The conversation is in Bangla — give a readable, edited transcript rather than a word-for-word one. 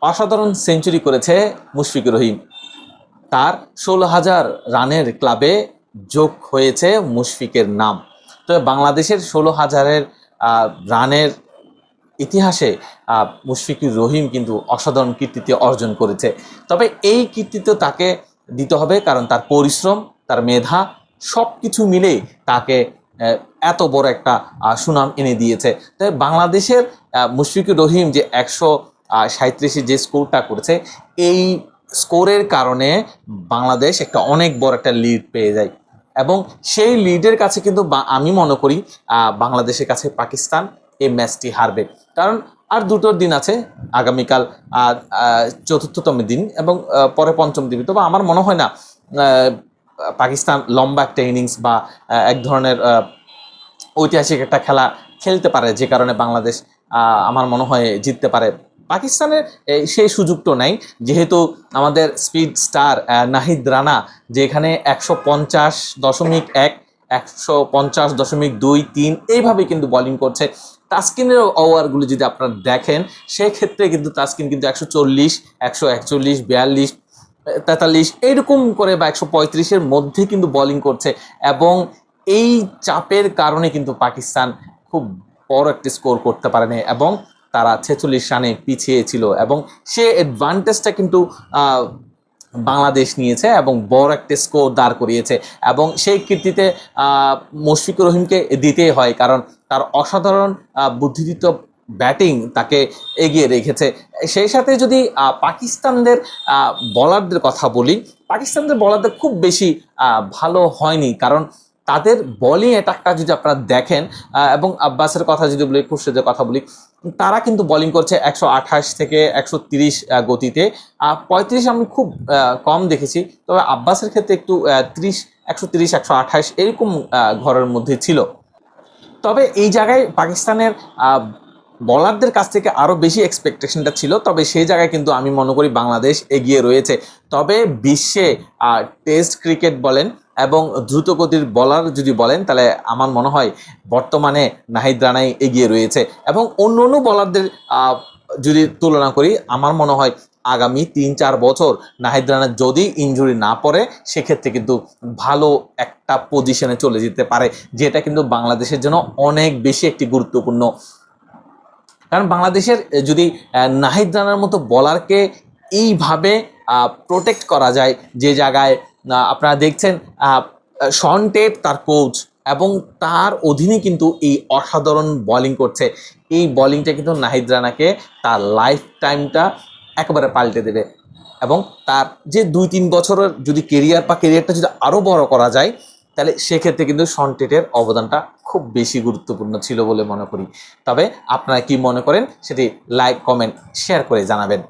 অসাধারণ সেঞ্চুরি করেছে মুশফিকুর রহিম। তার 16,000 রানের ক্লাবে যোগ হয়েছে মুশফিকের নাম। তবে বাংলাদেশের 16,000-এর রানের ইতিহাসে মুশফিকুর রহিম কিন্তু অসাধারণ কীর্তিত্ব অর্জন করেছে। তবে এই কীর্তিত্ব তাকে দিতে হবে, কারণ তার পরিশ্রম, তার মেধা সব কিছু মিলেই তাকে এত বড় একটা সুনাম এনে দিয়েছে। তবে বাংলাদেশের মুশফিকুর রহিম যে 137 যে স্কোরটা করেছে, এই স্কোরের কারণে বাংলাদেশ একটা অনেক বড় একটা লিড পেয়ে যায় এবং সেই লিডের কাছে কিন্তু আমি মনে করি বাংলাদেশের কাছে পাকিস্তান এই ম্যাচটি হারবে। কারণ আর দুটো দিন আছে, আগামীকাল চতুর্থতম দিন এবং পরে পঞ্চম দিন। তবে আমার মনে হয় না পাকিস্তান লম্বা একটা ইনিংস বা এক ধরনের ঐতিহাসিক একটা খেলা খেলতে পারে, যে কারণে বাংলাদেশ আমার মনে হয় জিততে পারে। পাকিস্তানের সেই সুযোগটা নেই, যেহেতু আমাদের স্পিড স্টার নাহিদ রানা যেখানে 150.1, 150.23 এইভাবে কিন্তু বোলিং করছে। তাসকিনের ওভারগুলো যদি আপনারা দেখেন, সেক্ষেত্রে কিন্তু তাসকিন কিন্তু 140, 141, 42, 43 এইরকম করে বা 135-এর মধ্যে কিন্তু বোলিং করছে এবং এই চাপের কারণে কিন্তু পাকিস্তান খুব বড় একটি স্কোর করতে পারেনি এবং তারা 46 রানে পিছিয়ে ছিল এবং সে অ্যাডভান্টেজটা কিন্তু বাংলাদেশ নিয়েছে এবং বড় একটা স্কোর দাঁড় করিয়েছে এবং সেই কীর্তিতে মুশফিকুর রহিমকে দিতেই হয়, কারণ তার অসাধারণ বুদ্ধিদীপ্ত ব্যাটিং তাকে এগিয়ে রেখেছে। সেই সাথে যদি পাকিস্তানদের বলারদের কথা বলি, পাকিস্তানদের বলারদের খুব বেশি ভালো হয়নি, কারণ তাদের বোলিং অ্যাটাকটা যদি আপনারা দেখেন এবং আব্বাসের কথা যদি বলি, খুরশেদের কথা বলি, তারা কিন্তু বোলিং করছে 128 থেকে 130 গতিতে। 35 আমি খুব কম দেখেছি, তবে আব্বাসের ক্ষেত্রে একটু 130, 128 এরকম ঘরের মধ্যে ছিল। তবে এই জায়গায় পাকিস্তানের বলারদের কাছ থেকে আরও বেশি এক্সপেকটেশনটা ছিল, তবে সেই জায়গায় কিন্তু আমি মনে করি বাংলাদেশ এগিয়ে রয়েছে। তবে বিশ্বে টেস্ট ক্রিকেট বলেন এবং দ্রুতগতির বলার যদি বলেন, তাহলে আমার মনে হয় বর্তমানে নাহিদ রানাই এগিয়ে রয়েছে এবং অন্য অন্য বলারদের যদি তুলনা করি, আমার মনে হয় আগামী 3-4 বছর নাহিদ রানা যদি ইনজুরি না পড়ে, সেক্ষেত্রে কিন্তু ভালো একটা পজিশনে চলে যেতে পারে, যেটা কিন্তু বাংলাদেশের জন্য অনেক বেশি একটি গুরুত্বপূর্ণ। কারণ বাংলাদেশের যদি নাহিদ রানার মতো বলারকে এইভাবে প্রোটেক্ট করা যায়, যে জায়গায় আপনারা দেখছেন শন টেট তার কোচ এবং তার অধীনে কিন্তু এই অসাধারণ বোলিং করছে, এই বোলিংটা কিন্তু নাহিদ রানাকে তার লাইফ টাইমটা একেবারে পাল্টে দেবে এবং তার যে 2-3 বছরের যদি ক্যারিয়ারটা যদি আরও বড় করা যায়, তাহলে সেক্ষেত্রে কিন্তু শন টেটের অবদানটা খুব বেশি গুরুত্বপূর্ণ ছিল বলে মনে করি। তবে আপনারা কি মনে করেন সেটি লাইক, কমেন্ট, শেয়ার করে জানাবেন।